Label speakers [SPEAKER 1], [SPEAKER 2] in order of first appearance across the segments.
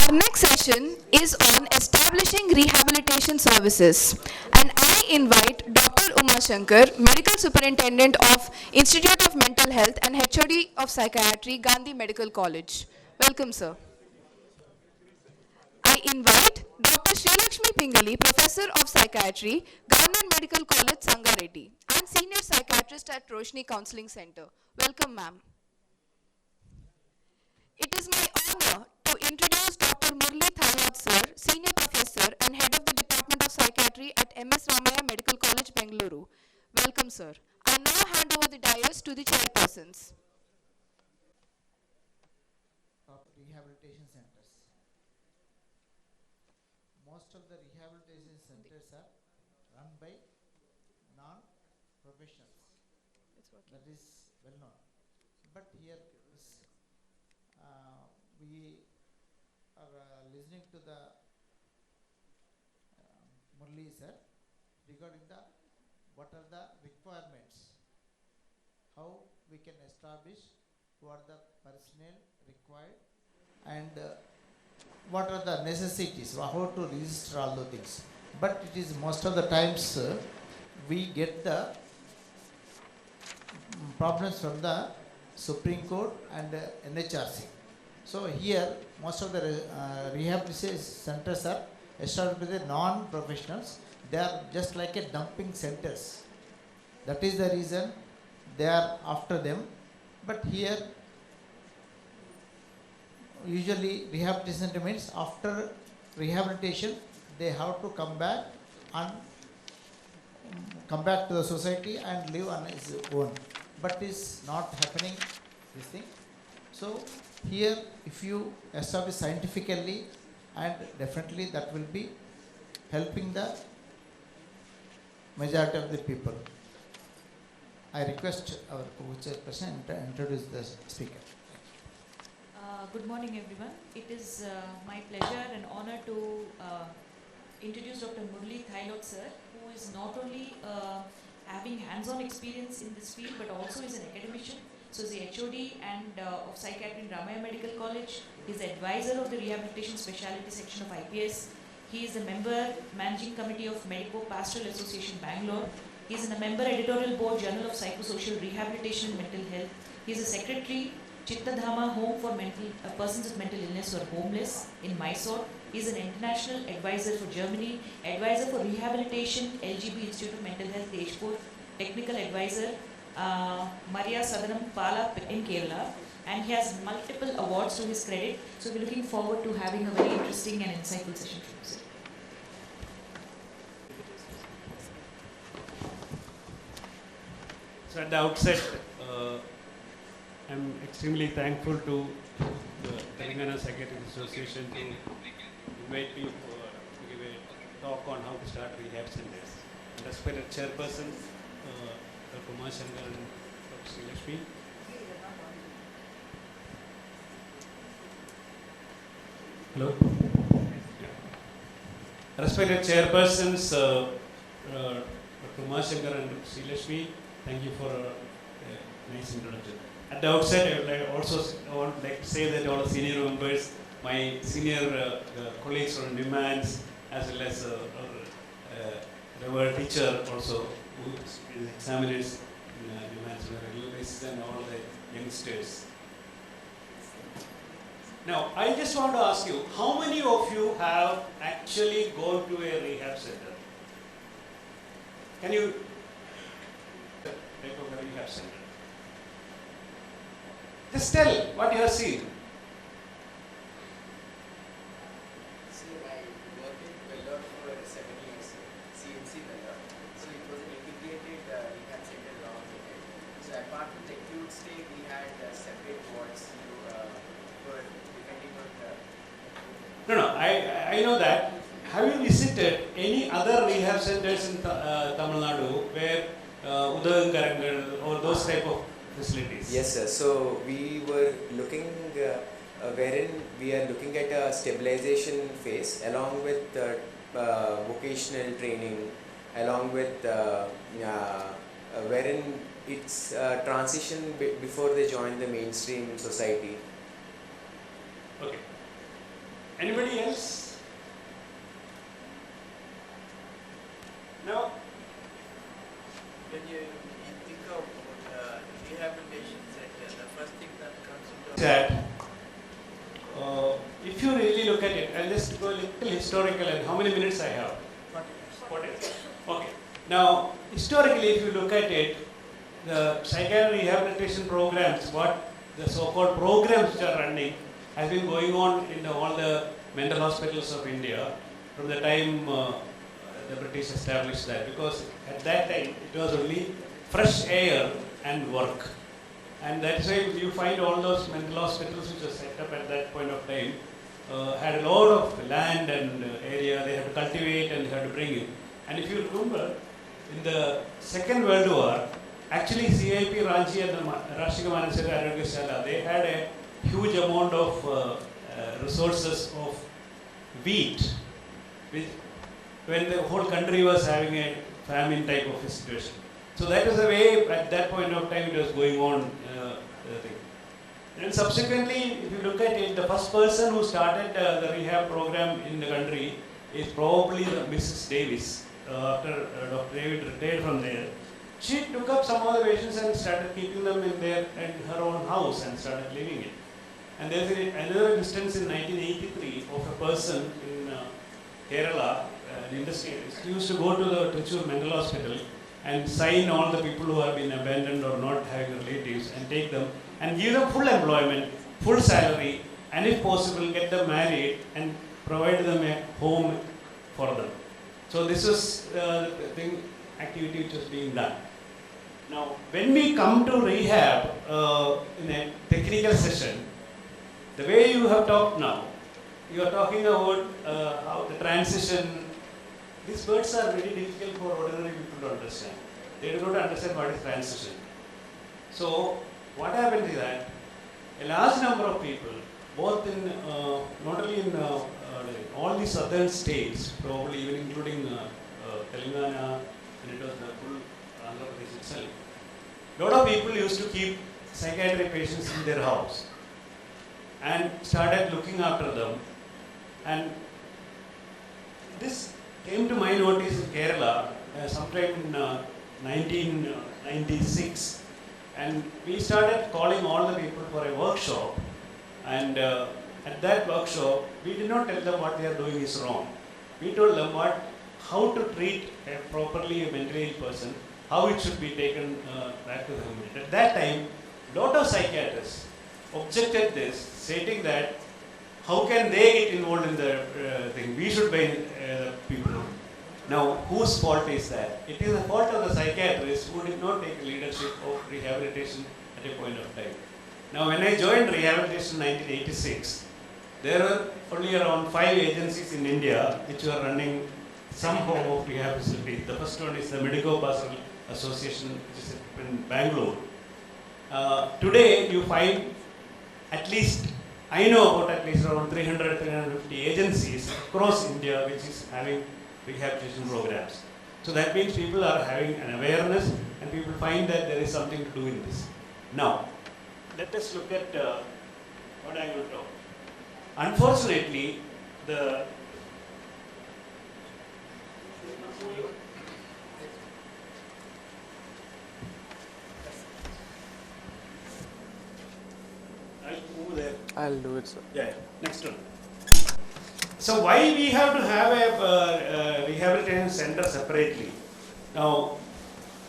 [SPEAKER 1] Our next session is on establishing rehabilitation services, and I invite Dr. Uma Shankar, Medical Superintendent of Institute of Mental Health and HOD of Psychiatry, Gandhi Medical College. Welcome, sir. I invite Dr. Srilakshmi Pingali, Professor of Psychiatry, Government Medical College, Sangareddy, and Senior Psychiatrist at Roshni Counseling Center. Welcome, ma'am. It is my honor to introduce Dr. Murli Thalwat sir, Senior Professor and Head of the Department of Psychiatry at MS Ramaya Medical College, Bengaluru. Welcome, sir. I now hand over the dais to the chairpersons.
[SPEAKER 2] Top rehabilitation centers. Most of the rehabilitation centers are run by non-professionals. That is well known. But here we are listening to the Murli sir regarding the what are the requirements, how we can establish what are the personnel required, and what are the necessities, how to register all the things. But it is most of the times we get the problems from the Supreme Court and NHRC. So here most of the rehabilitation centers are established by the non-professionals. They are just like a dumping centers. That is the reason they are after them. But here usually rehabilitation center means after rehabilitation they have to come back to the society and live on his own. But it's not happening, this thing. So here if you establish scientifically, and definitely that will be helping the majority of the people. I request our co-chairperson to introduce the speaker.
[SPEAKER 3] Good morning, everyone. It is my pleasure and honor to introduce Dr. Murli Thalwat sir, who is not only having hands-on experience in this field, but also is an academician. So he's the HOD and of Psychiatry in Ramaya Medical College. He's the advisor of the Rehabilitation Specialty Section of IPS. He is a member, Managing Committee of Medico Pastoral Association, Bangalore. He is a member, Editorial Board, Journal of Psychosocial Rehabilitation and Mental Health. He is a secretary, Chittadhama Home for persons with mental illness or homeless in Mysore. He is an international advisor for Germany, advisor for rehabilitation, LGB Institute of Mental Health, Deshpur, technical advisor, Maria Sadanam Pala in Kerala, and he has multiple awards to his credit. So we're looking forward to having a very interesting and insightful session from him.
[SPEAKER 4] So at the outset, I'm extremely thankful to the Telangana Psychiatric Association to invite me to give a talk on how to start rehab centers. And respected chairperson, Dr. Uma Shankar and Dr. Srilakshmi. Hello. Yeah. Respected chairpersons, Dr. Uma Shankar and Dr. Srilakshmi, thank you for a nice introduction. At the outset, I would like to say that all the senior members, my senior colleagues from demands, as well as our teacher also, who is examiners in demands on a regular basis, and all the youngsters. Now, I just want to ask you, how many of you have actually gone to a rehab center? Can you take over a rehab center? Just tell what you have seen.
[SPEAKER 5] See, I worked in Vellore for 7 years, CMC Vellore. So it was an integrated rehab center along with it. So apart from the acute stay, we had separate wards for depending on the...
[SPEAKER 4] No, I know that. Have you visited any other rehab centers in Tamil Nadu where Udagankarangal or those type of facilities?
[SPEAKER 5] Yes, sir. So we were looking wherein we are looking at a stabilization phase along with vocational training, along with wherein it's transition before they join the mainstream society.
[SPEAKER 4] Okay. Anybody else? No?
[SPEAKER 5] When you think of rehabilitation center, the first thing that comes into
[SPEAKER 4] That if you really look at it, I'll just go a little historical. And how many minutes I have? 40 minutes. Okay. Now, historically, if you look at it, the psychiatric rehabilitation programs, what the so-called programs which are running, has been going on in all the mental hospitals of India from the time the British established that. Because at that time, it was only fresh air and work. And that's why you find all those mental hospitals which were set up at that point of time had a lot of land and area they had to cultivate and they had to bring in. And if you remember, in the Second World War, actually CIP Ranchi and the Rashtriya Manasika Arogya they had a huge amount of resources of wheat, which, when the whole country was having a famine type of a situation. So that is the way at that point of time it was going on. Thing. And subsequently, if you look at it, the first person who started the rehab program in the country is probably Mrs. Davis. After Dr. David retired from there, she took up some of the patients and started keeping them in her own house and started living it. And there's another instance in 1983 of a person in Kerala, an industrialist. He used to go to the Trichure Mental Hospital and sign all the people who have been abandoned or not having relatives and take them and give them full employment, full salary, and if possible get them married and provide them a home for them. So this was the activity which was being done. Now when we come to rehab in a technical session, the way you have talked now, you are talking about how the transition. These words are very difficult for ordinary people to understand. They do not understand what is transition. So what happens is that a large number of people, both in not only in all the southern states, probably even including Telangana, and it was the full Andhra Pradesh itself, a lot of people used to keep psychiatric patients in their house and started looking after them. And this came to my notice in Kerala sometime in 1996, and we started calling all the people for a workshop. And at that workshop, we did not tell them what they are doing is wrong. We told them how to treat properly a mentally ill person, how it should be taken back to the community. At that time, a lot of psychiatrists objected this, stating that how can they get involved in the thing? We should be people. Now, whose fault is that? It is the fault of the psychiatrists who did not take leadership of rehabilitation at a point of time. Now, when I joined rehabilitation in 1986, there were only around 5 agencies in India which were running some form of rehab facility. The first one is the Medico-Pastoral Association, which is in Bangalore. Today, you find at least, I know about at least around 300, 350 agencies across India which is having rehabilitation programs. So that means people are having an awareness and people find that there is something to do in this. Now, let us look at what I am going to talk. Unfortunately, I'll move there.
[SPEAKER 6] I'll do it, sir.
[SPEAKER 4] Yeah, next one. So why we have to have a rehabilitation center separately? Now,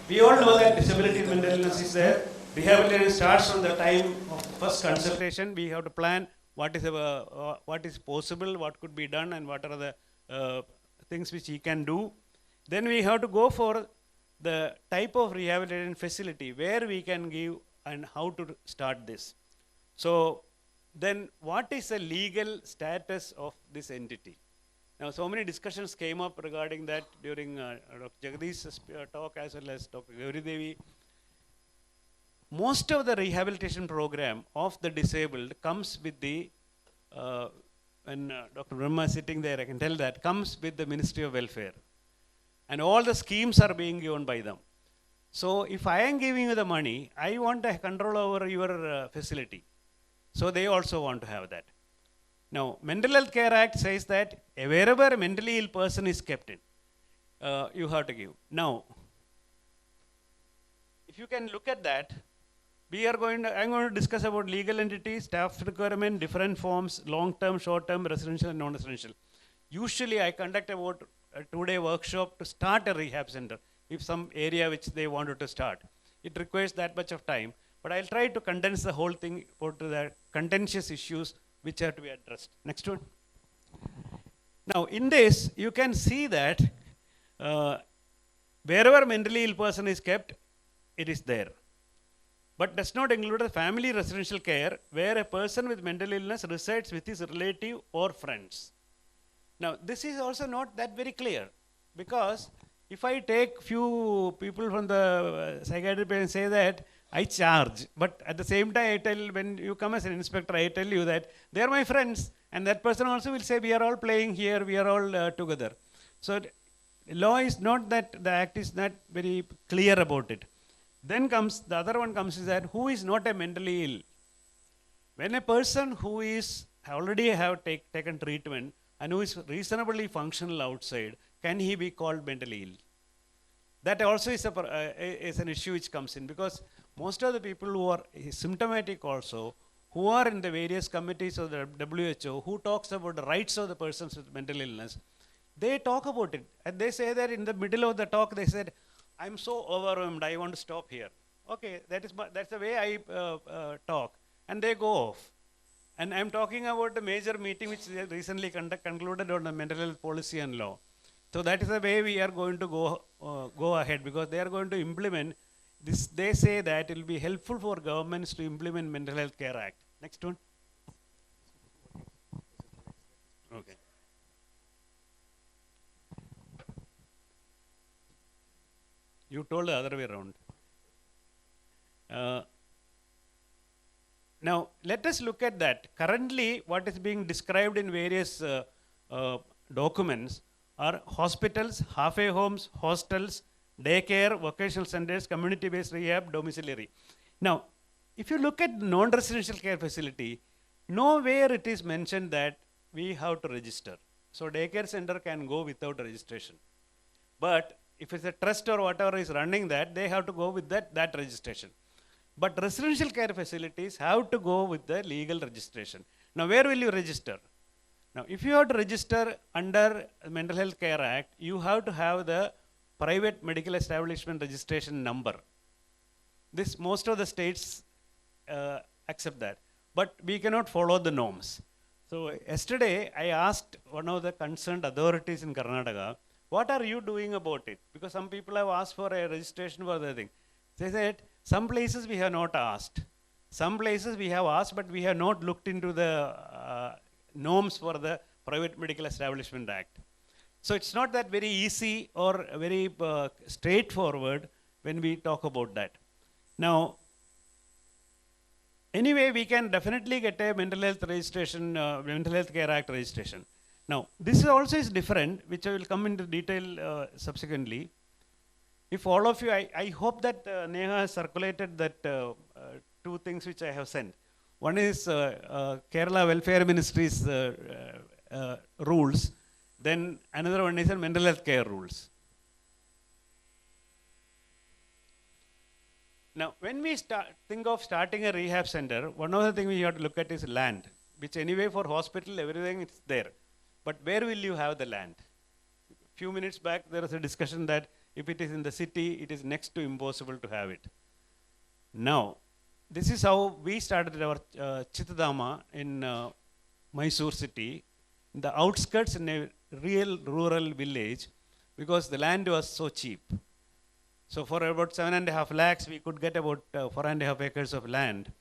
[SPEAKER 4] we all know that disability and mental illness is there. Rehabilitation starts from the time of first consultation. We have to plan what is possible, what could be done, and what are the things which he can do. Then we have to go for the type of rehabilitation facility where we can give and how to start this. So then what is the legal status of this entity? Now, so many discussions came up regarding that during Dr. Jagdish's talk as well as Dr. Gauri Devi. Most of the rehabilitation program of the disabled comes with the, when Dr. Brahma is sitting there, I can tell that, comes with the Ministry of Welfare. And all the schemes are being given by them. So if I am giving you the money, I want a control over your facility. So they also want to have that. Now, Mental Health Care Act says that wherever a mentally ill person is kept in, you have to give. Now, if you can look at that, I'm going to discuss about legal entities, staff requirement, different forms, long-term, short-term, residential and non-residential. Usually I conduct about a 2-day workshop to start a rehab center, if some area which they wanted to start. It requires that much of time, but I'll try to condense the whole thing to the contentious issues which have to be addressed. Next one. Now, in this, you can see that wherever mentally ill person is kept, it is there. But does not include the family residential care where a person with mental illness resides with his relative or friends. Now, this is also not that very clear, because if I take few people from the psychiatric and say that I charge, but at the same time when you come as an inspector, I tell you that they are my friends, and that person also will say we are all playing here, we are all together. So law is not that, the act is not very clear about it. Then comes, the other one comes is that who is not a mentally ill? When a person who is already have taken treatment and who is reasonably functional outside, can he be called mentally ill? That also is an issue which comes in, because most of the people who are symptomatic also, who are in the various committees of the WHO, who talks about the rights of the persons with mental illness, they talk about it. And they say that in the middle of the talk, they said, I'm so overwhelmed, I want to stop here. Okay, that's the way I talk. And they go off. And I'm talking about the major meeting which they recently concluded on the mental health policy and law. So that is the way we are going to go ahead, because they are going to implement this. They say that it will be helpful for governments to implement Mental Health Care Act. Next one. Okay. You told the other way around. Now, let us look at that. Currently, what is being described in various documents are hospitals, halfway homes, hostels, daycare, vocational centers, community-based rehab, domiciliary. Now, if you look at non-residential care facility, nowhere it is mentioned that we have to register. So, daycare center can go without registration. But if it's a trust or whatever is running that, they have to go with that registration. But residential care facilities have to go with the legal registration. Now, where will you register? Now, if you have to register under Mental Health Care Act, you have to have the private medical establishment registration number. This, most of the states accept that, but we cannot follow the norms. So yesterday I asked one of the concerned authorities in Karnataka, what are you doing about it? Because some people have asked for a registration for the thing. They said, some places we have not asked. Some places we have asked, but we have not looked into the norms for the Private Medical Establishment Act. So it's not that very easy or very straightforward when we talk about that. Now, anyway, we can definitely get a mental health registration, Mental Health Care Act registration. Now, this also is different, which I will come into detail subsequently. If all of you, I hope that Neha has circulated that two things which I have sent. One is Kerala Welfare Ministry's rules. Then another one is mental health care rules. Now, when we think of starting a rehab center, one of the things we have to look at is land, which anyway for hospital, everything is there. But where will you have the land? A few minutes back, there was a discussion that if it is in the city, it is next to impossible to have it. Now, this is how we started our Chittadama in Mysore city, in the outskirts in a real rural village, because the land was so cheap. So for about 7.5 lakhs, we could get about 4.5 acres of land,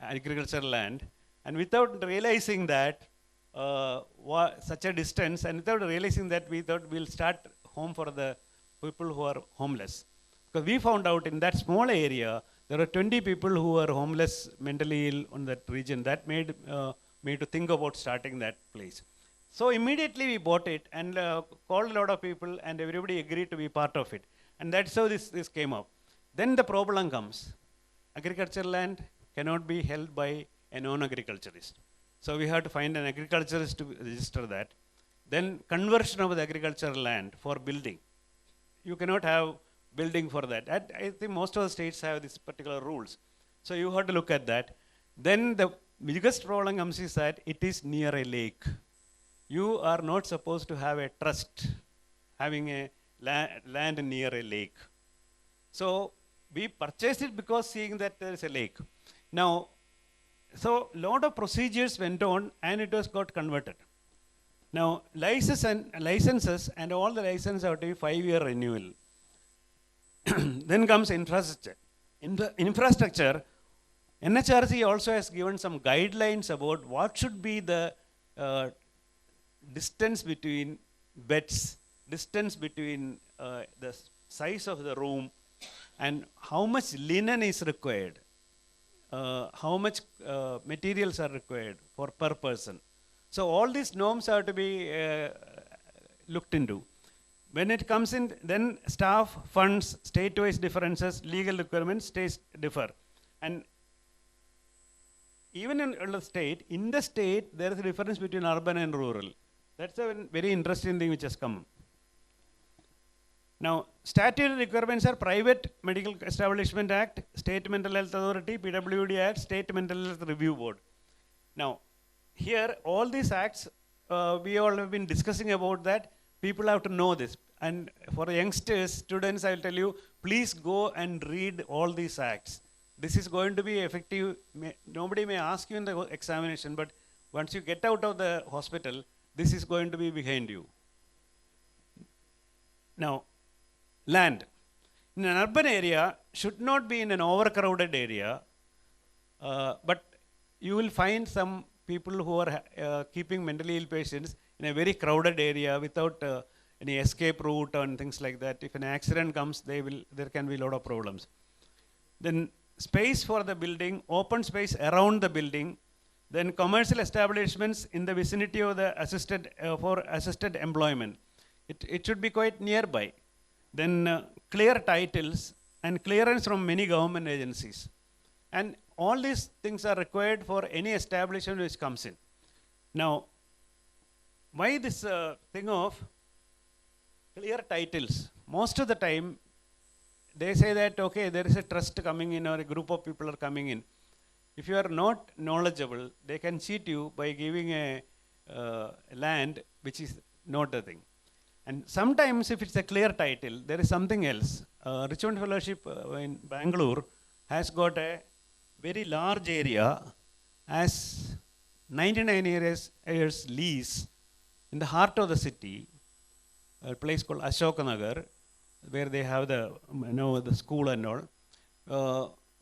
[SPEAKER 4] agricultural land, and without realizing that such a distance, and without realizing that, we thought we'll start home for the people who are homeless. Because we found out in that small area, there are 20 people who are homeless, mentally ill in that region. That made me to think about starting that place. So immediately we bought it and called a lot of people, and everybody agreed to be part of it. And that's how this came up. Then the problem comes. Agricultural land cannot be held by a non-agriculturist. So we have to find an agriculturist to register that. Then conversion of the agricultural land for building. You cannot have building for that. I think most of the states have these particular rules. So you have to look at that. Then the biggest problem comes is that it is near a lake. You are not supposed to have a trust having a land near a lake. So we purchased it because seeing that there is a lake. Now, so lot of procedures went on and it was got converted. Now licenses and all the licenses have to be 5-year renewal. Then comes infrastructure. In the infrastructure, NHRC also has given some guidelines about what should be the distance between beds, distance between the size of the room, and how much linen is required, how much materials are required for per person. So all these norms have to be looked into. When it comes in, then staff, funds, state-wise differences, legal requirements, states differ. And even in the state, there is a difference between urban and rural. That's a very interesting thing which has come. Now, statutory requirements are Private Medical Establishment Act, State Mental Health Authority, PWD Act, State Mental Health Review Board. Now, here, all these acts, we all have been discussing about that. People have to know this. And for the youngsters, students, I will tell you, please go and read all these acts. This is going to be effective. Nobody may ask you in the examination, but once you get out of the hospital, this is going to be behind you. Now, land. In an urban area, should not be in an overcrowded area, but you will find some people who are keeping mentally ill patients in a very crowded area without any escape route and things like that. If an accident comes, there can be a lot of problems. Then space for the building, open space around the building, then commercial establishments in the vicinity of the for assisted employment. It should be quite nearby. Then clear titles and clearance from many government agencies. And all these things are required for any establishment which comes in. Now, why this thing of clear titles? Most of the time, they say that, okay, there is a trust coming in or a group of people are coming in. If you are not knowledgeable, they can cheat you by giving a land which is not a thing. And sometimes if it's a clear title, there is something else. Richmond Fellowship in Bangalore has got a very large area as 99 years lease in the heart of the city, a place called Ashokanagar, where they have the school and all.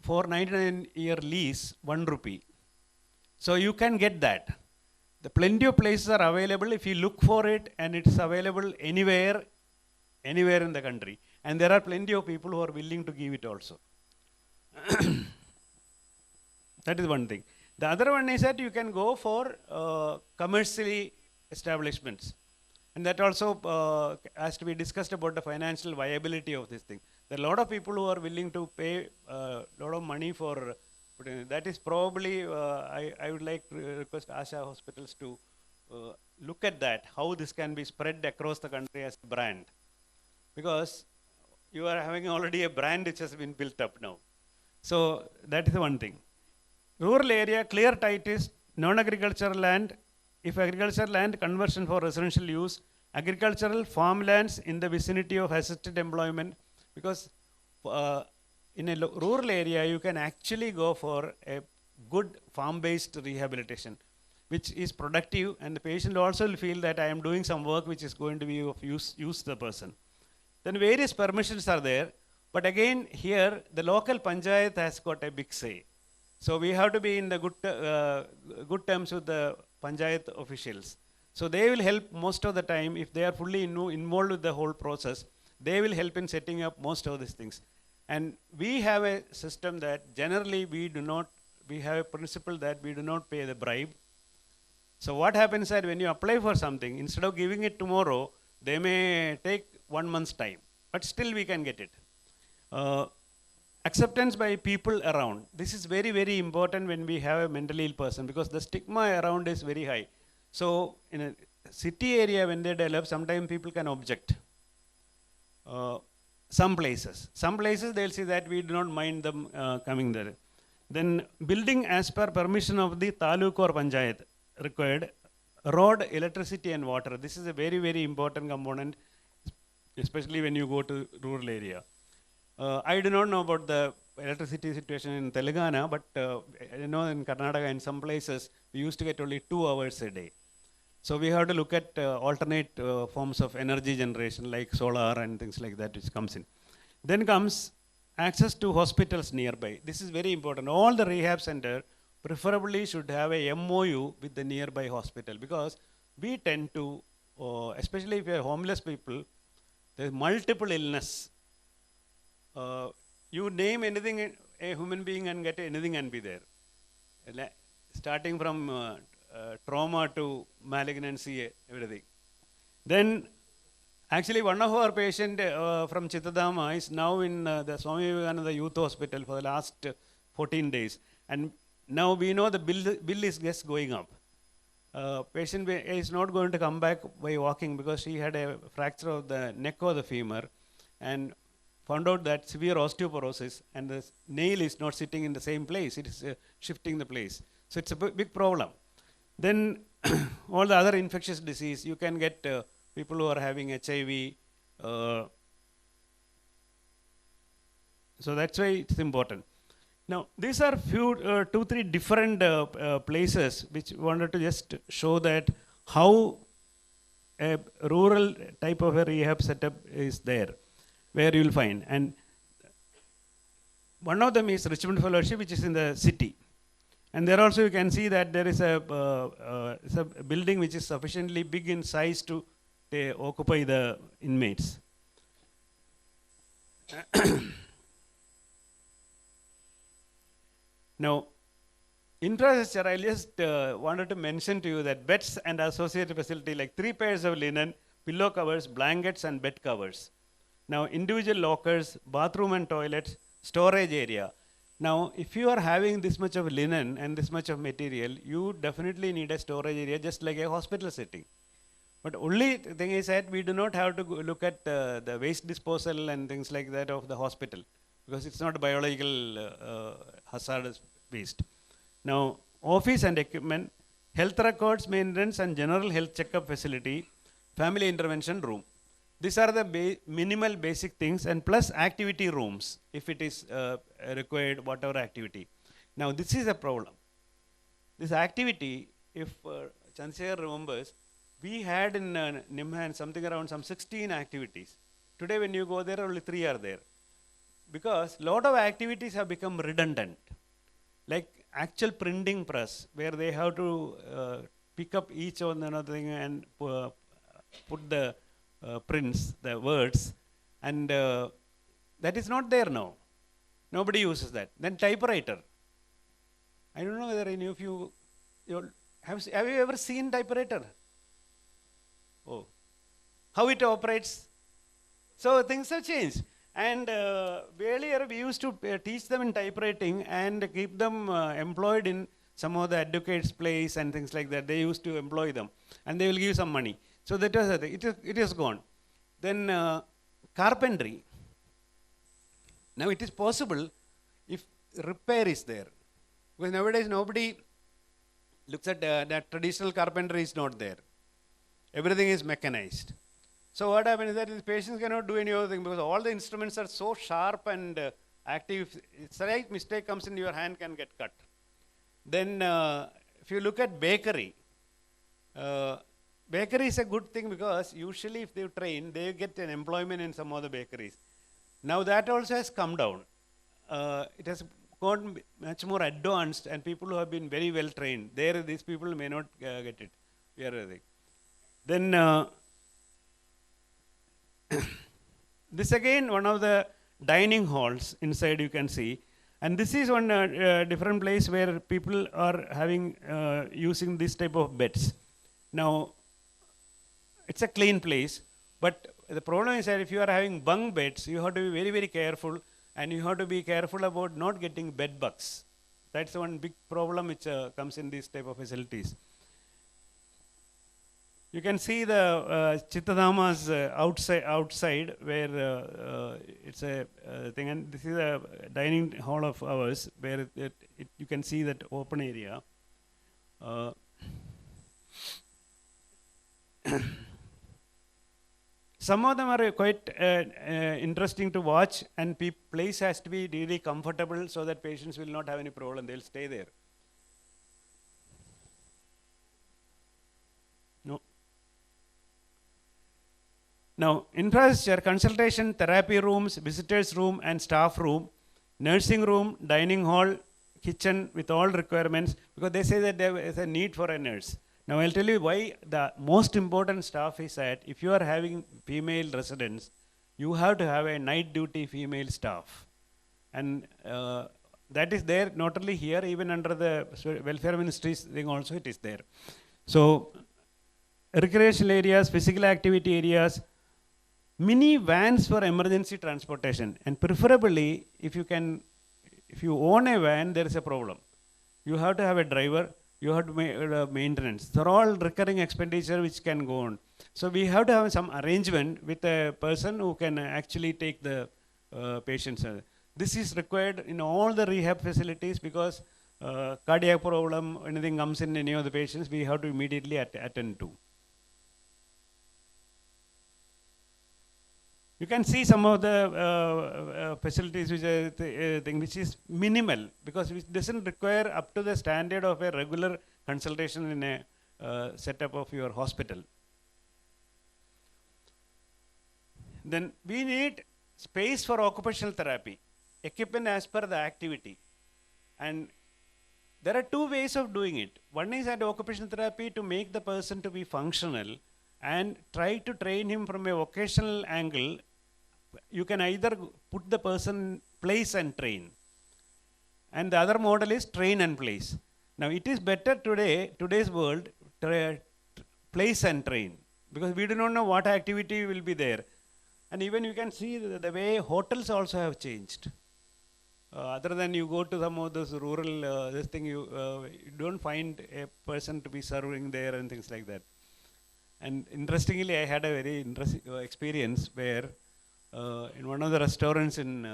[SPEAKER 4] For 99-year lease, 1 rupee. So you can get that. The plenty of places are available if you look for it, and it's available anywhere in the country. And there are plenty of people who are willing to give it also. That is one thing. The other one is that you can go for commercially establishments. And that also has to be discussed about the financial viability of this thing. There are a lot of people who are willing to pay a lot of money for that. Is probably, I would like to request Asha hospitals to look at that, how this can be spread across the country as a brand. Because you are having already a brand which has been built up now. So that is the one thing. Rural area, clear titles, non-agricultural land. If agricultural land, conversion for residential use. Agricultural farmlands in the vicinity of assisted employment. Because in a rural area, you can actually go for a good farm-based rehabilitation, which is productive, and the patient also will feel that I am doing some work which is going to be of use to the person. Then various permissions are there, but again here the local panchayat has got a big say. So we have to be in the good terms with the panchayat officials. So they will help most of the time. If they are fully involved with the whole process, they will help in setting up most of these things. And we have a system that generally we have a principle that we do not pay the bribe. So what happens is that when you apply for something, instead of giving it tomorrow, they may take 1 month's time, but still we can get it. acceptance by people around. This is very, very important when we have a mentally ill person, because the stigma around is very high. So in a city area, when they develop, sometimes people can object. Some places they'll say that we do not mind them coming there. Then building as per permission of the taluk or panchayat required. Road, electricity and water. This is a very, very important component, especially when you go to rural area. I do not know about the electricity situation in Telangana, but I know in Karnataka, in some places, we used to get only 2 hours a day. So we have to look at alternate forms of energy generation like solar and things like that which comes in. Then comes access to hospitals nearby. This is very important. All the rehab center preferably should have a MOU with the nearby hospital, because we tend to, especially if you are homeless people, there is multiple illness. You name anything, a human being and get anything and be there. Starting from trauma to malignancy, everything. Then, actually, one of our patients from Chittadama is now in the Swami Vivekananda Youth Hospital for the last 14 days. And now we know the bill is just going up. Patient is not going to come back by walking because she had a fracture of the neck or the femur, and found out that severe osteoporosis, and the nail is not sitting in the same place. It is shifting the place. So it's a big problem. Then all the other infectious disease, you can get people who are having HIV. So that's why it's important. Now, these are few, 2-3 different places which wanted to just show that how a rural type of a rehab setup is there, where you will find. And one of them is Richmond Fellowship, which is in the city. And there also you can see that there is a building which is sufficiently big in size to occupy the inmates. Now, infrastructure, I just wanted to mention to you that beds and associated facility, like 3 pairs of linen, pillow covers, blankets and bed covers. Now, individual lockers, bathroom and toilets, storage area. Now, if you are having this much of linen and this much of material, you definitely need a storage area just like a hospital setting. But only thing is that we do not have to look at the waste disposal and things like that of the hospital, because it's not biological hazardous waste. Now, office and equipment, health records maintenance and general health checkup facility, family intervention room. These are the minimal basic things, and plus activity rooms if it is required, whatever activity. Now, this is a problem. This activity, if Chandrasekhar remembers, we had in Nimhan something around some 16 activities. Today when you go there, only 3 are there. Because lot of activities have become redundant. Like actual printing press, where they have to pick up each one another thing and put the prints, the words, and that is not there now. Nobody uses that. Then typewriter. I don't know whether any of you have you ever seen typewriter? Oh, how it operates? So things have changed. And earlier we used to teach them in typewriting and keep them employed in some of the advocates' place and things like that. They used to employ them, and they will give some money. So that was it is gone. Then carpentry. Now it is possible if repair is there, because nowadays nobody looks at that traditional carpentry is not there. Everything is mechanized. So what happens is that the patients cannot do any other thing, because all the instruments are so sharp and active. It's a right mistake comes in your hand can get cut. Then if you look at bakery, bakery is a good thing, because usually if they train, they get an employment in some other bakeries. Now that also has come down. It has gone much more advanced, and people who have been very well trained, there these people may not get it. Then this again one of the dining halls inside you can see, and this is one different place where people are having using this type of beds. Now it's a clean place, but the problem is that if you are having bunk beds, you have to be very, very careful, and you have to be careful about not getting bed bugs. That's one big problem which comes in these type of facilities. You can see the Chittadhamas outside where it's a thing, and this is a dining hall of ours where you can see that open area. Some of them are quite interesting to watch, and place has to be really comfortable so that patients will not have any problem. They'll stay there. No. Now, infrastructure, consultation, therapy rooms, visitors room and staff room, nursing room, dining hall, kitchen with all requirements, because they say that there is a need for a nurse. Now, I'll tell you why the most important stuff is that if you are having female residents, you have to have a night duty female staff. And that is there not only here, even under the welfare ministry's thing also it is there. So, recreational areas, physical activity areas, mini vans for emergency transportation, and preferably if you own a van, there is a problem. You have to have a driver, you have to maintenance. They're all recurring expenditure which can go on. So we have to have some arrangement with a person who can actually take the patients. This is required in all the rehab facilities, because cardiac problem, anything comes in any of the patients, we have to immediately attend to. You can see some of the facilities which are thing which is minimal, because it doesn't require up to the standard of a regular consultation in a setup of your hospital. Then we need space for occupational therapy, equipment as per the activity. And there are two ways of doing it. One is at occupational therapy to make the person to be functional and try to train him from a vocational angle. You can either put the person place and train, and the other model is train and place. Now it is better today's world, place and train, because we do not know what activity will be there. And even you can see the way hotels also have changed. Other than you go to some of those rural this thing, you don't find a person to be serving there and things like that. And interestingly, I had a very interesting experience where in one of the restaurants in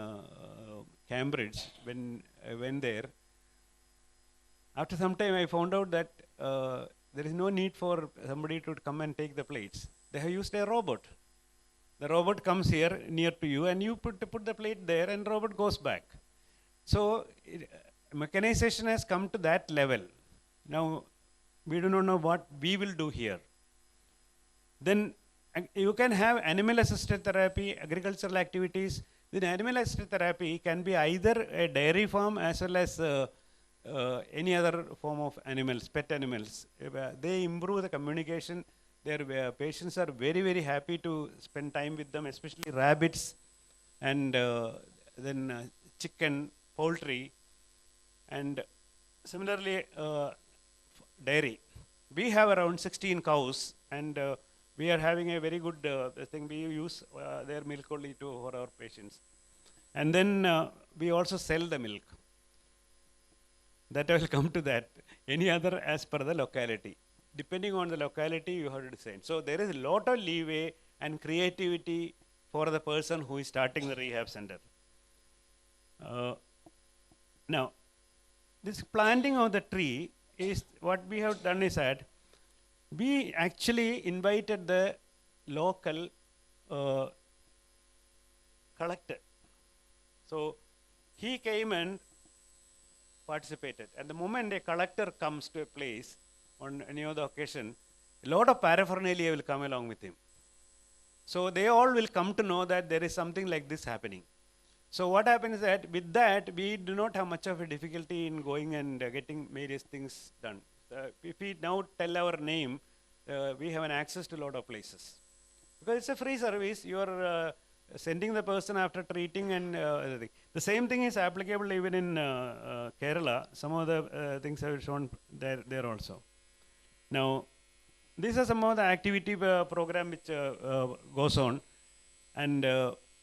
[SPEAKER 4] Cambridge, when I went there, after some time I found out that there is no need for somebody to come and take the plates. They have used a robot. The robot comes here near to you, and you put the plate there, and robot goes back. So mechanization has come to that level. Now we do not know what we will do here. Then you can have animal assisted therapy, agricultural activities. Then animal assisted therapy can be either a dairy farm as well as any other form of animals, pet animals. They improve the communication. Their patients are very, very happy to spend time with them, especially rabbits and then chicken, poultry, and similarly dairy. We have around 16 cows, and we are having a very good thing. We use their milk only for our patients. And then we also sell the milk. That I will come to that. Any other as per the locality. Depending on the locality, you have to decide. So there is a lot of leeway and creativity for the person who is starting the rehab center. Now, this planting of the tree is what we have done is that we actually invited the local collector. So he came and participated. At the moment a collector comes to a place on any other occasion, a lot of paraphernalia will come along with him. So they all will come to know that there is something like this happening. So what happens is that with that we do not have much of a difficulty in going and getting various things done. If we now tell our name, we have an access to a lot of places. Because it's a free service, you are sending the person after treating and everything. The same thing is applicable even in Kerala. Some of the things have shown there also. Now, these are some of the activity program which goes on, and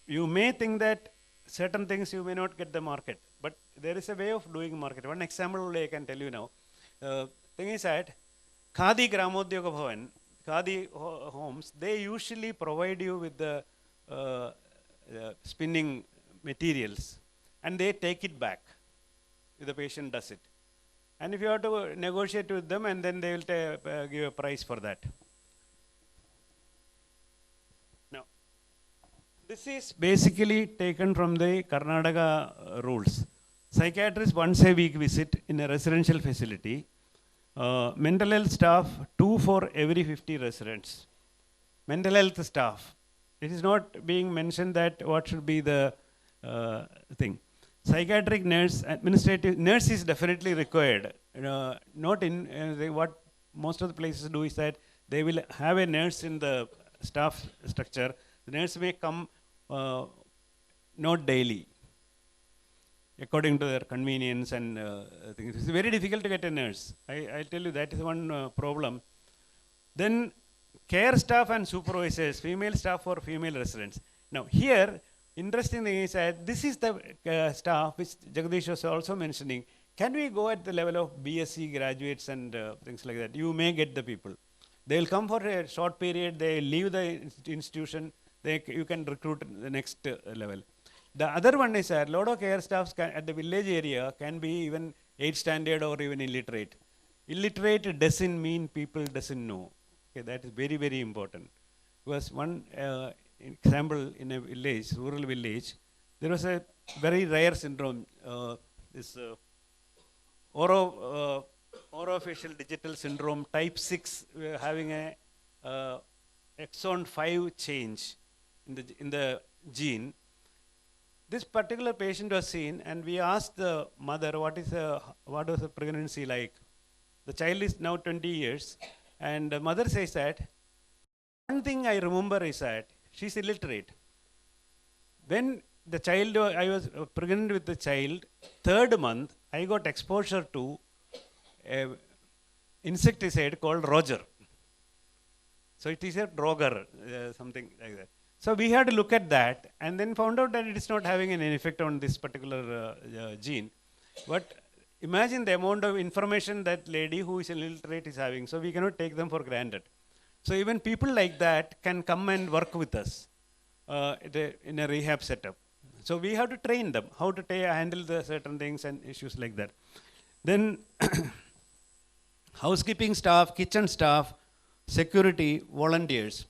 [SPEAKER 4] you may think that certain things you may not get the market, but there is a way of doing market. One example only I can tell you now. Thing is that Khadi Gramodyoga Bhavan, homes, they usually provide you with the spinning materials and they take it back if the patient does it. And if you have to negotiate with them, and then they will give a price for that. Now, this is basically taken from the Karnataka rules. Psychiatrist once a week visit in a residential facility. Mental health staff 2 for every 50 residents. Mental health staff. It is not being mentioned that what should be the thing. Psychiatric nurse, administrative nurse is definitely required. Not in what most of the places do is that they will have a nurse in the staff structure. The nurse may come not daily, according to their convenience and things. It's very difficult to get a nurse. I tell you that is one problem. Then care staff and supervisors, female staff for female residents. Now here, interesting thing is that this is the staff which Jagdish was also mentioning. Can we go at the level of BSc graduates and things like that? You may get the people. They will come for a short period, they leave the institution, you can recruit the next level. The other one is that a lot of care staffs at the village area can be even 8th standard or even illiterate. Illiterate doesn't mean people doesn't know. Okay, that is very, very important. Because one example in a village, rural village, there was a very rare syndrome, this orofacial digital syndrome type 6, having a exon 5 change in the gene. This particular patient was seen, and we asked the mother what was the pregnancy like. The child is now 20 years, and the mother says that one thing I remember is that she's illiterate. When the child, I was pregnant with the child, 3rd month, I got exposure to an insecticide called Roger. So it is a Droger, something like that. So we had to look at that and then found out that it is not having an effect on this particular gene. But imagine the amount of information that lady who is illiterate is having. So we cannot take them for granted. So even people like that can come and work with us in a rehab setup. So we have to train them how to handle the certain things and issues like that. Then housekeeping staff, kitchen staff, security, volunteers.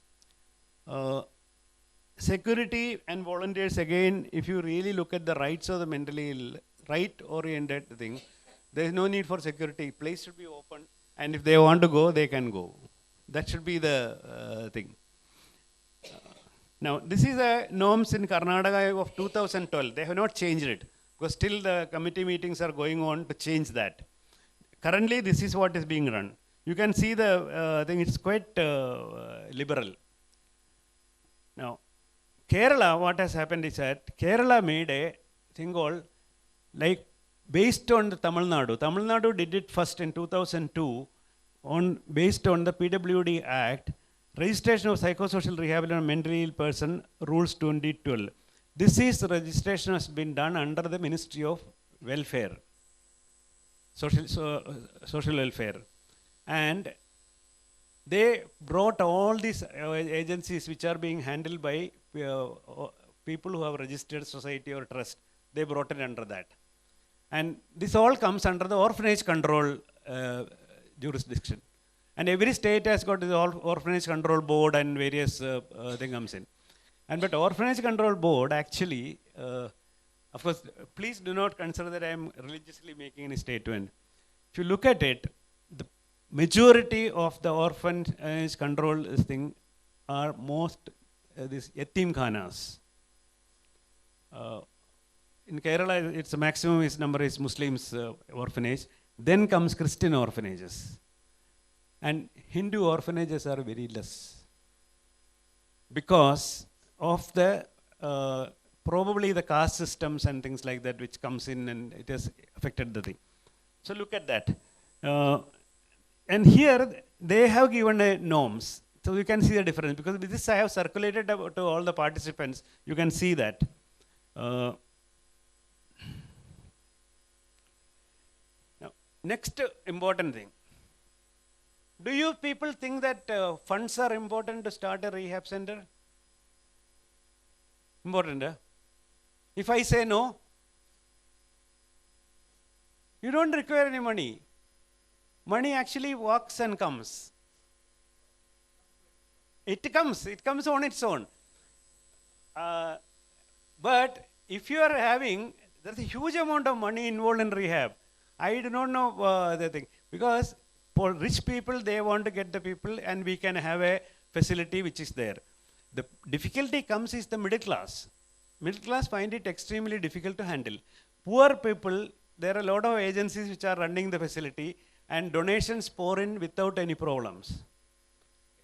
[SPEAKER 4] Security and volunteers, again, if you really look at the rights of the mentally ill, right-oriented thing, there is no need for security. Place should be open, and if they want to go, they can go. That should be the thing. Now, this is the norms in Karnataka of 2012. They have not changed it, because still the committee meetings are going on to change that. Currently, this is what is being run. You can see the thing, it's quite liberal. Now, Kerala, what has happened is that Kerala made a thing called, like, based on the Tamil Nadu. Tamil Nadu did it first in 2002, based on the PWD Act, Registration of Psychosocial Rehabilitation of Mentally Ill Person, Rules 2012. This is the registration has been done under the Ministry of Welfare, Social Welfare. And they brought all these agencies which are being handled by people who have registered society or trust. They brought it under that. And this all comes under the orphanage control jurisdiction. And every state has got the orphanage control board and various thing comes in. But orphanage control board actually, of course, please do not consider that I am religiously making a statement. If you look at it, the majority of the orphanage control thing are most these yatim khanas. In Kerala, its maximum number is Muslims orphanage. Then comes Christian orphanages. And Hindu orphanages are very less. Because of the probably the caste systems and things like that which comes in, and it has affected the thing. So look at that. And here they have given norms. So you can see the difference, because with this I have circulated to all the participants. You can see that. Next important thing. Do you people think that funds are important to start a rehab center? Important, huh? If I say no, you don't require any money. Money actually walks and comes. It comes on its own. But if you are having, there's a huge amount of money involved in rehab. I do not know the thing. Because for rich people, they want to get the people and we can have a facility which is there. The difficulty comes is the middle class. Middle class find it extremely difficult to handle. Poor people, there are a lot of agencies which are running the facility and donations pour in without any problems.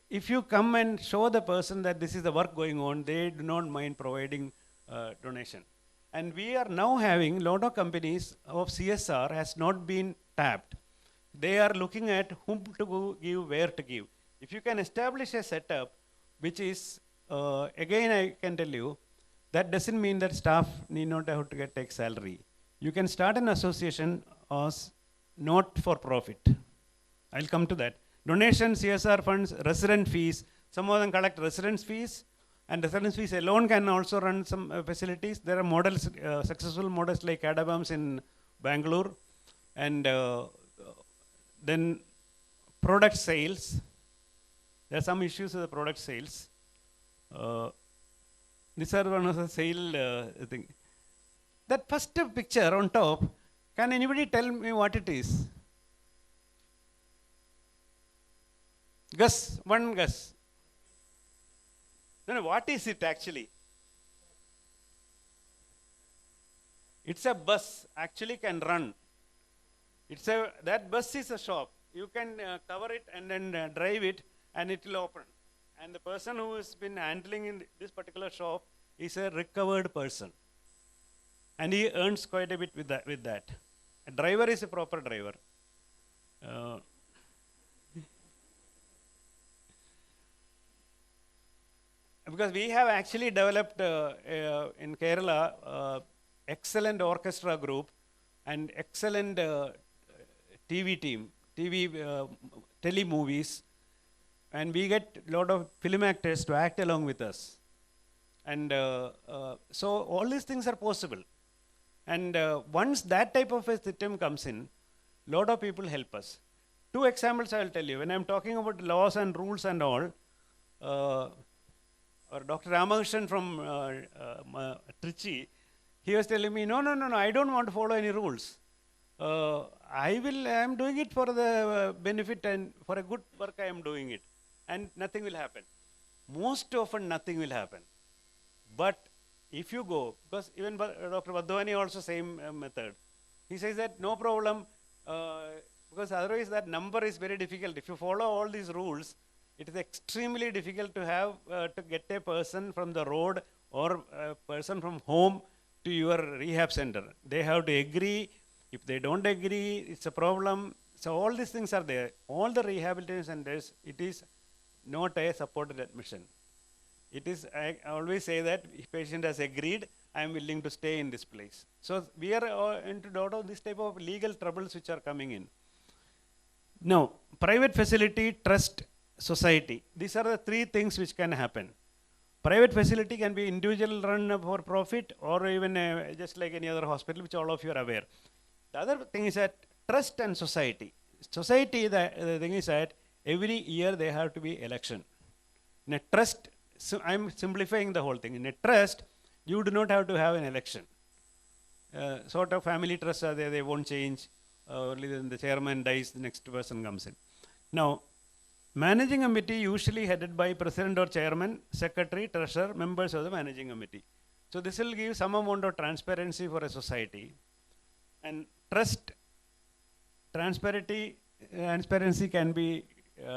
[SPEAKER 4] If you come and show the person that this is the work going on, they do not mind providing donation. And we are now having a lot of companies of CSR has not been tapped. They are looking at whom to give, where to give. If you can establish a setup, which is, again I can tell you, that doesn't mean that staff need not have to take salary. You can start an association as not for profit. I'll come to that. Donations, CSR funds, resident fees. Some of them collect residence fees, and residence fees alone can also run some facilities. There are models, successful models like Adabams in Bangalore, and then product sales. There are some issues with the product sales. These are one of the sale thing. That first picture on top, can anybody tell me what it is? Guess, one guess. No, what is it actually? It's a bus, actually can run. That bus is a shop. You can cover it and then drive it and it will open. And the person who has been handling in this particular shop is a recovered person. And he earns quite a bit with that. A driver is a proper driver. Because we have actually developed in Kerala excellent orchestra group and excellent TV team, telemovies, and we get a lot of film actors to act along with us. And so all these things are possible. And once that type of a system comes in, a lot of people help us. Two examples I will tell you. When I'm talking about laws and rules and all, or Dr. Ramakrishnan from Trichy, he was telling me, no, I don't want to follow any rules. I am doing it for the benefit and for a good work I am doing it. And nothing will happen. Most often nothing will happen. But if you go, because even Dr. Vadhavani also same method. He says that no problem, because otherwise that number is very difficult. If you follow all these rules, it is extremely difficult to have to get a person from the road or a person from home to your rehab center. They have to agree. If they don't agree, it's a problem. So all these things are there. All the rehabilitation centers, it is not a supported admission. It is, I always say that if patient has agreed, I am willing to stay in this place. So we are into a lot of this type of legal troubles which are coming in. Now, private facility, trust, society. These are the three things which can happen. Private facility can be individual run for profit or even just like any other hospital, which all of you are aware. The other thing is that trust and society. Society, the thing is that every year there have to be election. In a trust, so I'm simplifying the whole thing. In a trust, you do not have to have an election. Sort of family trusts are there, they won't change. Only then the chairman dies, the next person comes in. Now, managing committee usually headed by president or chairman, secretary, treasurer, members of the managing committee. So this will give some amount of transparency for a society. And trust, transparency can be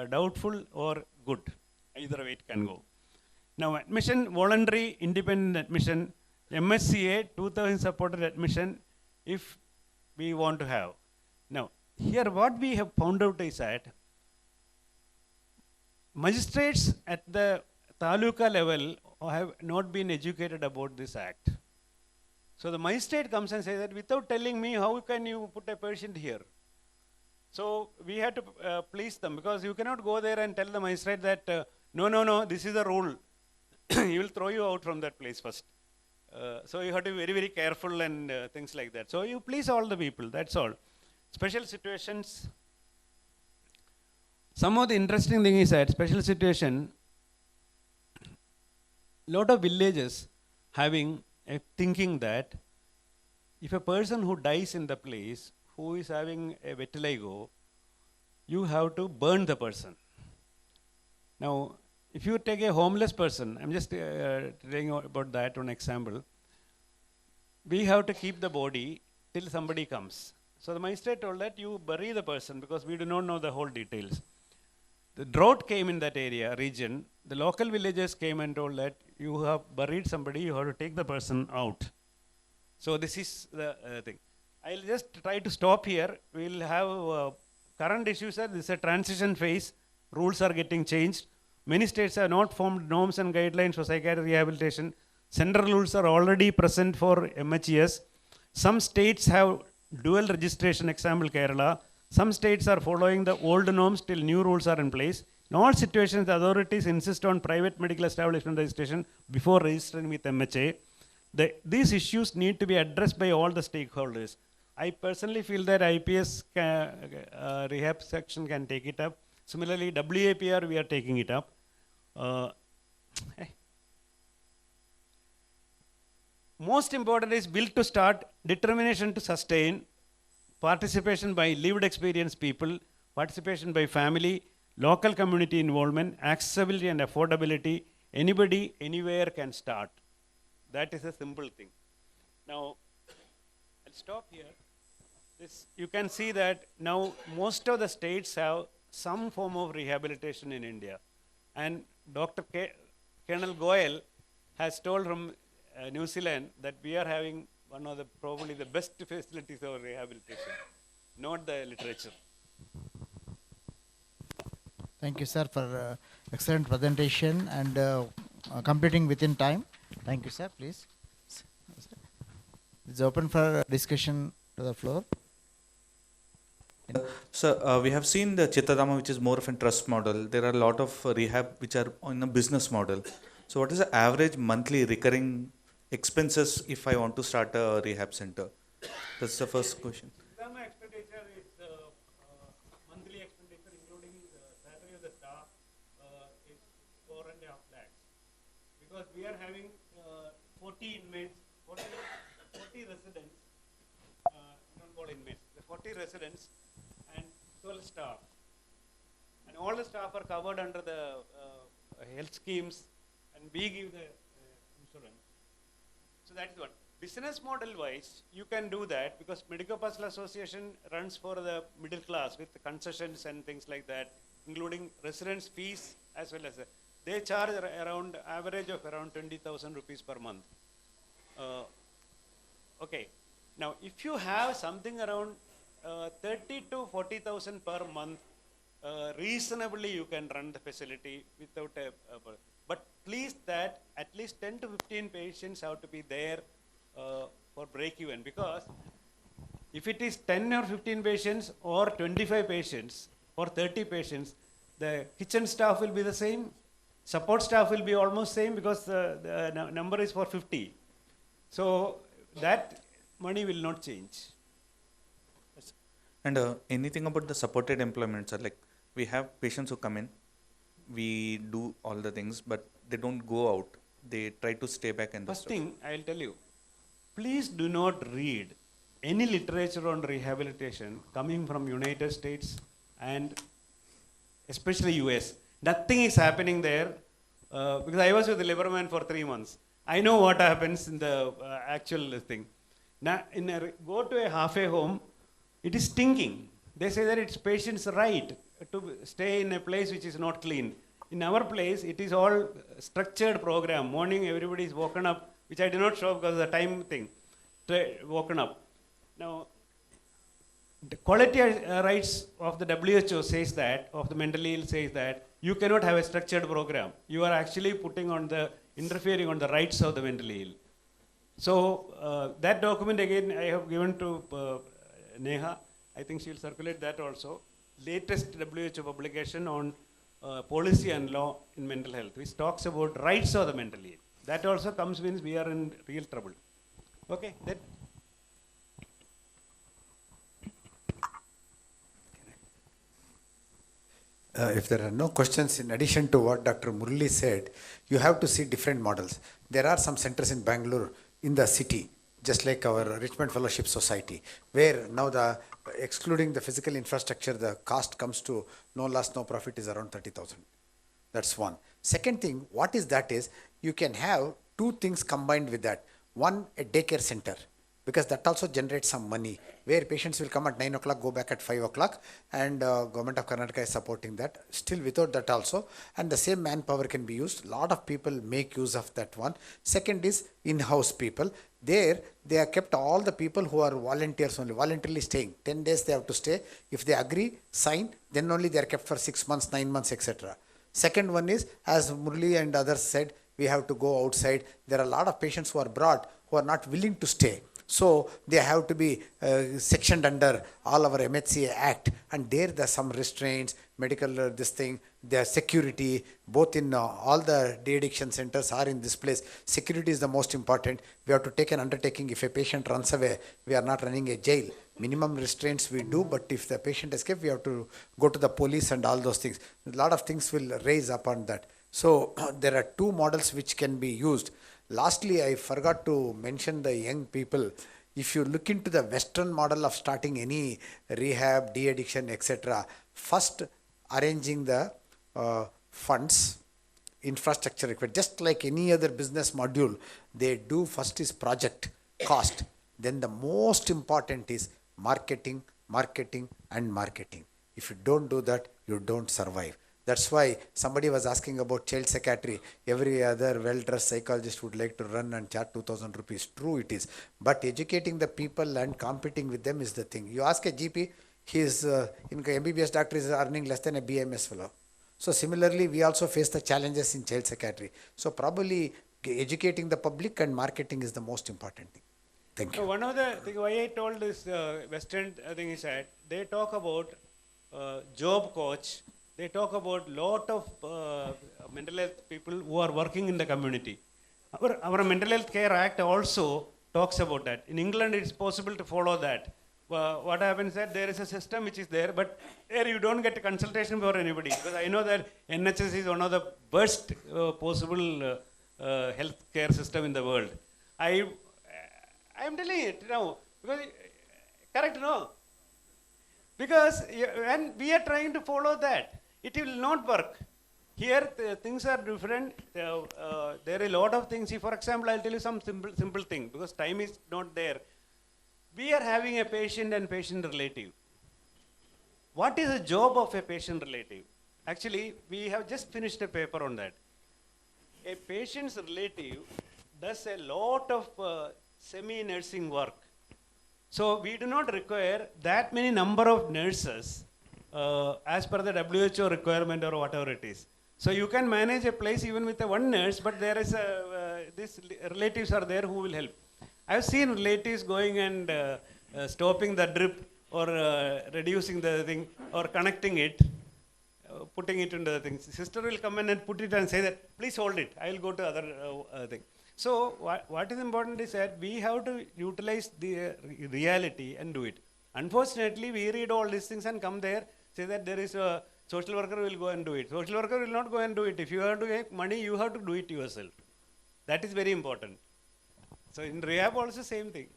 [SPEAKER 4] doubtful or good. Either way it can go. Now admission, voluntary independent admission, MSCA, 2000 supported admission if we want to have. Now here what we have found out is that magistrates at the taluka level have not been educated about this act. So the magistrate comes and says that without telling me, how can you put a patient here? So we had to please them, because you cannot go there and tell the magistrate that no, this is the rule. He will throw you out from that place first. So you have to be very, very careful and things like that. So you please all the people, that's all. Special situations. Some of the interesting thing is that special situation, lot of villages having a thinking that if a person who dies in the place, who is having a vitiligo, you have to burn the person. Now, if you take a homeless person, I'm just telling about that one example. We have to keep the body till somebody comes. So the magistrate told that you bury the person because we do not know the whole details. The drought came in that area, region. The local villagers came and told that you have buried somebody, you have to take the person out. So this is the thing. I'll just try to stop here. We'll have current issues are this is a transition phase. Rules are getting changed. Many states have not formed norms and guidelines for psychiatric rehabilitation. Central rules are already present for MHES. Some states have dual registration, example Kerala. Some states are following the old norms till new rules are in place. In all situations, the authorities insist on private medical establishment registration before registering with MHA. These issues need to be addressed by all the stakeholders. I personally feel that IPS rehab section can take it up. Similarly, WAPR, we are taking it up. Most important is will to start, determination to sustain, participation by lived experience people, participation by family, local community involvement, accessibility and affordability. Anybody, anywhere can start. That is a simple thing. Now, I'll stop here. You can see that now most of the states have some form of rehabilitation in India. And Dr. Colonel Goyal has told from New Zealand that we are having one of the probably the best facilities of rehabilitation, not the literature.
[SPEAKER 2] Thank you, sir, for excellent presentation and completing within time. Thank you, sir. Please. It's open for discussion to the floor.
[SPEAKER 6] So we have seen the Chittadama, which is more of a trust model. There are a lot of rehab which are on a business model. So what is the average monthly recurring expenses if I want to start a rehab center? That's the first question.
[SPEAKER 4] Chittadama expenditure is monthly expenditure including the salary of the staff is 4.5 lakhs. Because we are having 40 inmates, 40 residents, don't call inmates, the 40 residents and 12 staff. And all the staff are covered under the health schemes and we give the insurance. So that is one. Business model wise, you can do that because Medical Personal Association runs for the middle class with the concessions and things like that, including residence fees as well as they charge around average of around 20,000 rupees per month. Okay. Now, if you have something around 30 to 40,000 per month, reasonably you can run the facility without but please that at least 10 to 15 patients have to be there for break even, because if it is 10 or 15 patients or 25 patients or 30 patients, the kitchen staff will be the same, support staff will be almost same because the number is for 50. So that money will not change.
[SPEAKER 6] And anything about the supported employment, sir? Like we have patients who come in, we do all the things, but they don't go out. They try to stay back and
[SPEAKER 4] First thing I will tell you, please do not read any literature on rehabilitation coming from United States and especially US. Nothing is happening there because I was with the Liberman for 3 months. I know what happens in the actual thing. Now, go to a halfway home, it is stinking. They say that it's patient's right to stay in a place which is not clean. In our place, it is all structured program. Morning, everybody is woken up, which I did not show because of the time thing. Woken up. Now, the quality rights of the WHO says that, of the mentally ill says that, you cannot have a structured program. You are actually interfering on the rights of the mentally ill. So, that document again I have given to Neha. I think she'll circulate that also. Latest WHO publication on policy and law in mental health, which talks about rights of the mentally ill. That also comes means we are in real trouble. Okay, that.
[SPEAKER 7] If there are no questions, in addition to what Dr. Murli said, you have to see different models. There are some centers in Bangalore, in the city, just like our Richmond Fellowship Society, where now excluding the physical infrastructure, the cost comes to no loss, no profit is around 30,000. That's one. Second thing, what is that is, you can have two things combined with that. One, a daycare center, because that also generates some money, where patients will come at 9 o'clock, go back at 5 o'clock, and government of Karnataka is supporting that. Still without that also, and the same manpower can be used. Lot of people make use of that one. Second is in-house people. There, they have kept all the people who are volunteers only, voluntarily staying. 10 days they have to stay. If they agree, sign, then only they are kept for 6 months, 9 months, etc. Second one is, as Murli and others said, we have to go outside. There are a lot of patients who are brought who are not willing to stay. So they have to be sectioned under all our MHCA Act, and there are some restraints, medical this thing, their security, both in all the de-addiction centers are in this place. Security is the most important. We have to take an undertaking. If a patient runs away, we are not running a jail. Minimum restraints we do, but if the patient escapes, we have to go to the police and all those things. A lot of things will raise upon that. So there are two models which can be used. Lastly, I forgot to mention the young people. If you look into the Western model of starting any rehab, de-addiction, etc., first arranging the funds, infrastructure required, just like any other business module, they do first is project cost. Then the most important is marketing, marketing, and marketing. If you don't do that, you don't survive. That's why somebody was asking about child psychiatry. Every other well-dressed psychologist would like to run and charge 2,000 rupees. True it is. But educating the people and competing with them is the thing. You ask a GP, his MBBS doctor is earning less than a BMS fellow. So similarly, we also face the challenges in child psychiatry. So probably educating the public and marketing is the most important thing. Thank you.
[SPEAKER 4] So one of the things why I told this Western thing is that they talk about job coach. They talk about lot of mental health people who are working in the community. Our Mental Health Care Act also talks about that. In England, it's possible to follow that. What happens is that there is a system which is there, but there you don't get a consultation for anybody. Because I know that NHS is one of the worst possible health care system in the world. I am telling it now, because correct, no? Because when we are trying to follow that, it will not work. Here things are different. There are a lot of things. For example, I'll tell you some simple thing, because time is not there. We are having a patient and patient relative. What is the job of a patient relative? Actually, we have just finished a paper on that. A patient's relative does a lot of semi-nursing work. So we do not require that many number of nurses as per the WHO requirement or whatever it is. So you can manage a place even with one nurse, but there is these relatives are there who will help. I've seen relatives going and stopping the drip or reducing the thing or connecting it, putting it into the thing. Sister will come in and put it and say that, please hold it, I will go to other thing. So what is important is that we have to utilize the reality and do it. Unfortunately, we read all these things and come there, say that there is a social worker will go and do it. Social worker will not go and do it. If you have to make money, you have to do it yourself. That is very important. So in rehab also same thing.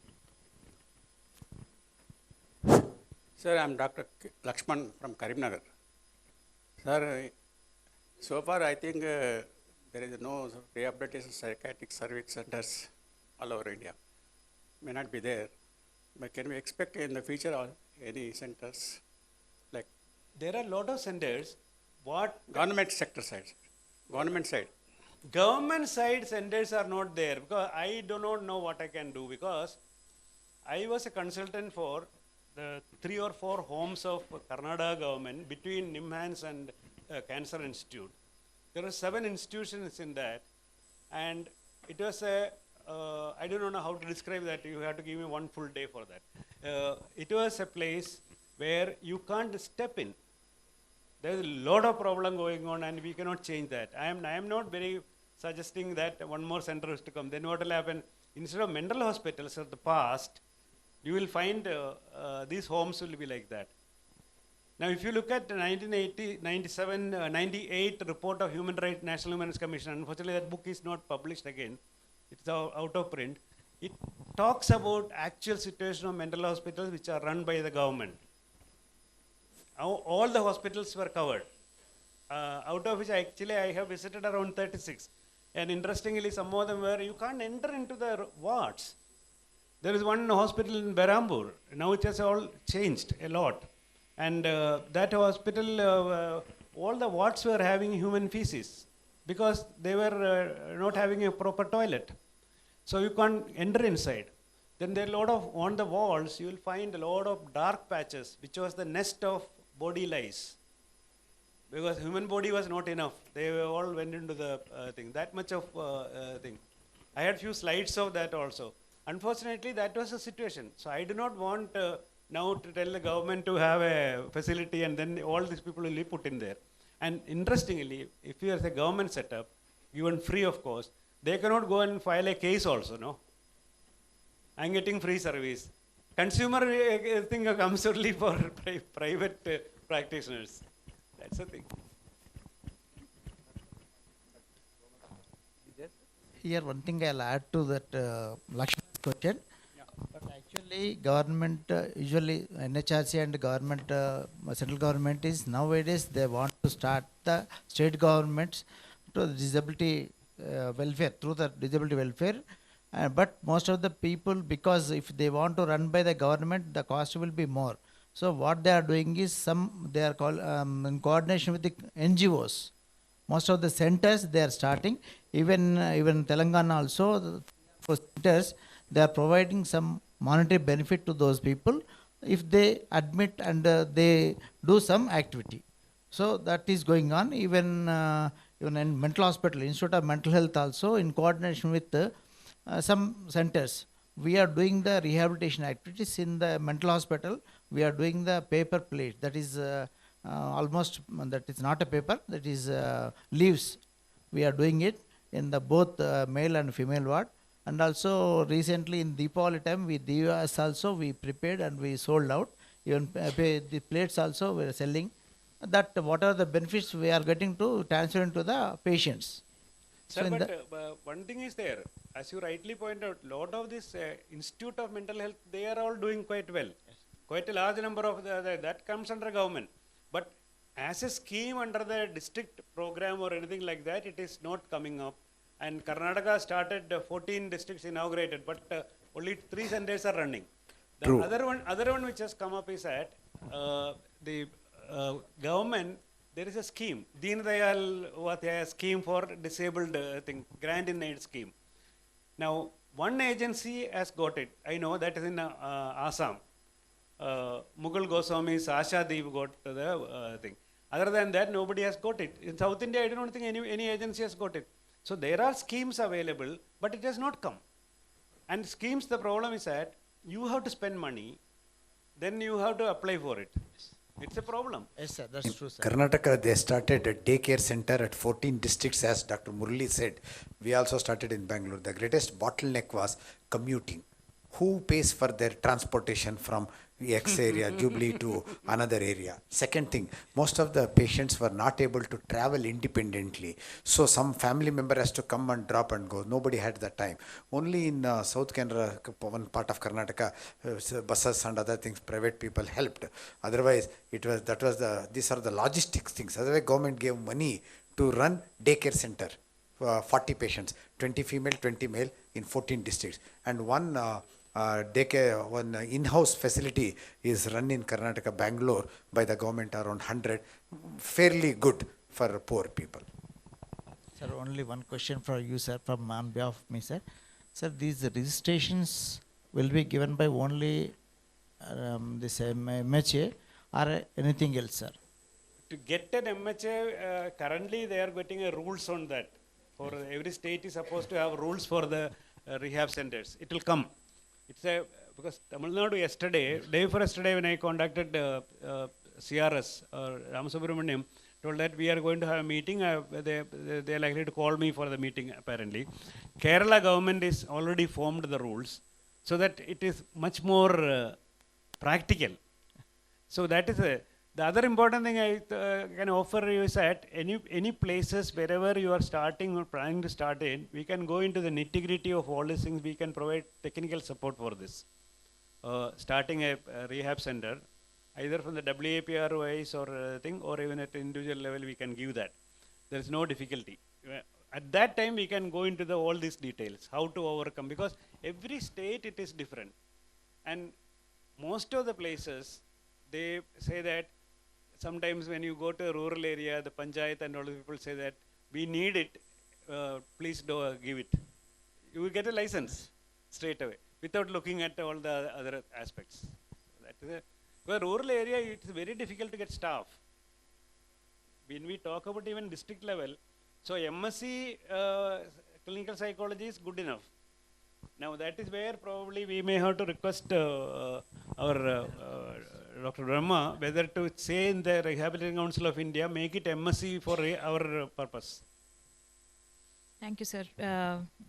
[SPEAKER 8] Sir, I am Dr. Lakshman from Karimnagar. Sir, so far I think there is no rehabilitation psychiatric service centers all over India. May not be there, but can we expect in the future any centers like?
[SPEAKER 4] There are a lot of centers. What
[SPEAKER 8] Government sector side, government side.
[SPEAKER 4] Government side centers are not there, because I do not know what I can do, because I was a consultant for the 3 or 4 homes of Karnataka government between NIMHANS and Cancer Institute. There are 7 institutions in that, and it was a, I don't know how to describe that, you have to give me one full day for that. It was a place where you can't step in. There is a lot of problem going on and we cannot change that. I am not very suggesting that one more center is to come. Then what will happen? Instead of mental hospitals of the past, you will find these homes will be like that. Now, if you look at the 1980, 97, 98 report of National Human Rights Commission, unfortunately that book is not published again. It's out of print. It talks about actual situation of mental hospitals which are run by the government. All the hospitals were covered, out of which I have visited around 36. And interestingly, some of them were, you can't enter into the wards. There is one hospital in Berambur. Now it has all changed a lot. And that hospital, all the wards were having human feces because they were not having a proper toilet. So you can't enter inside. Then there are a lot of, on the walls, you will find a lot of dark patches, which was the nest of body lice. Because human body was not enough. They all went into the thing. That much of thing. I had few slides of that also. Unfortunately, that was the situation. So I do not want now to tell the government to have a facility and then all these people will be put in there. And interestingly, if you have a government setup, given free of course, they cannot go and file a case also, no? I'm getting free service. Consumer thing comes only for private practitioners. That's the thing.
[SPEAKER 2] Here, one thing I'll add to that Lakshman's question.
[SPEAKER 4] Yeah.
[SPEAKER 2] But actually, government, usually NHRC and government, central government is nowadays they want to start the state governments to the disability welfare, through the disability welfare. But most of the people, because if they want to run by the government, the cost will be more. So what they are doing is they are called in coordination with the NGOs. Most of the centers they are starting, even Telangana also, for centers, they are providing some monetary benefit to those people if they admit and they do some activity. So that is going on. Even in mental hospital, Institute of Mental Health also, in coordination with some centers, we are doing the rehabilitation activities in the mental hospital. We are doing the paper plate, that is almost, that is not a paper, that is leaves. We are doing it in the both male and female ward. And also recently in Deepavali time, with DUS also we prepared and we sold out. Even the plates also we are selling. That what are the benefits we are getting to transfer into the patients.
[SPEAKER 4] Sir,
[SPEAKER 2] So in
[SPEAKER 4] but one thing is there, as you rightly point out, lot of this Institute of Mental Health, they are all doing quite well. Quite a large number of that comes under government. But as a scheme under the district program or anything like that, it is not coming up. And Karnataka started 14 districts inaugurated, but only 3 centers are running. The
[SPEAKER 7] True.
[SPEAKER 4] other one which has come up is that the government, there is a scheme, Deen Dayal Upadhyaya scheme for disabled grant in aid scheme. Now, one agency has got it. I know that is in Assam. Mughal Goswami's Asha Deep got the thing. Other than that, nobody has got it. In South India, I don't think any agency has got it. So there are schemes available, but it has not come. And schemes, the problem is that you have to spend money, then you have to apply for it. It's a problem.
[SPEAKER 2] Yes, sir, that's true, sir.
[SPEAKER 7] Karnataka, they started a daycare center at 14 districts, as Dr. Murali said. We also started in Bangalore. The greatest bottleneck was commuting. Who pays for their transportation from X area, Jubilee, to another area? Second thing, most of the patients were not able to travel independently. So some family member has to come and drop and go. Nobody had that time. Only in South Canara, one part of Karnataka, buses and other things, private people helped. Otherwise, these are the logistics things. Otherwise, government gave money to run daycare center. 40 patients, 20 female, 20 male in 14 districts. And one daycare, one in-house facility is run in Karnataka, Bangalore, by the government, around 100. Fairly good for poor people.
[SPEAKER 2] Sir, only one question for you, sir, from on behalf of me, sir. Sir, these registrations will be given by only this MHA or anything else, sir?
[SPEAKER 4] To get an MHA, currently they are getting a rules on that. For every state is supposed to have rules for the rehab centers. It will come. It's a because Tamil Nadu yesterday, day before yesterday when I contacted CRS, Ramasubramaniam, told that we are going to have a meeting, they are likely to call me for the meeting apparently. Kerala government is already formed the rules so that it is much more practical. So that is the other important thing I can offer you is that any places wherever you are starting or planning to start in, we can go into the nitty-gritty of all these things. We can provide technical support for this. Starting a rehab center, either from the WAPR wise or thing, or even at individual level, we can give that. There is no difficulty. At that time, we can go into all these details, how to overcome, because every state it is different. And most of the places, they say that sometimes when you go to a rural area, the panchayat and all the people say that we need it, please do give it. You will get a license straight away without looking at all the other aspects. That is a, for a rural area, it's very difficult to get staff. When we talk about even district level, so MSc clinical psychology is good enough. Now that is where probably we may have to request our Dr. Brahma whether to say in the Rehabilitation Council of India, make it MSc for our purpose.
[SPEAKER 3] Thank you, sir.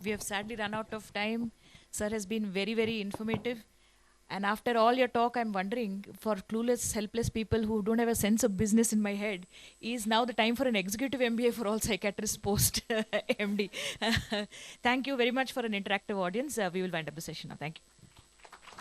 [SPEAKER 3] We have sadly run out of time. Sir has been very, very informative. And after all your talk, I'm wondering, for clueless, helpless people who don't have a sense of business in my head, is now the time for an executive MBA for all psychiatrists post MD. Thank you very much for an interactive audience. We will wind up the session now. Thank you.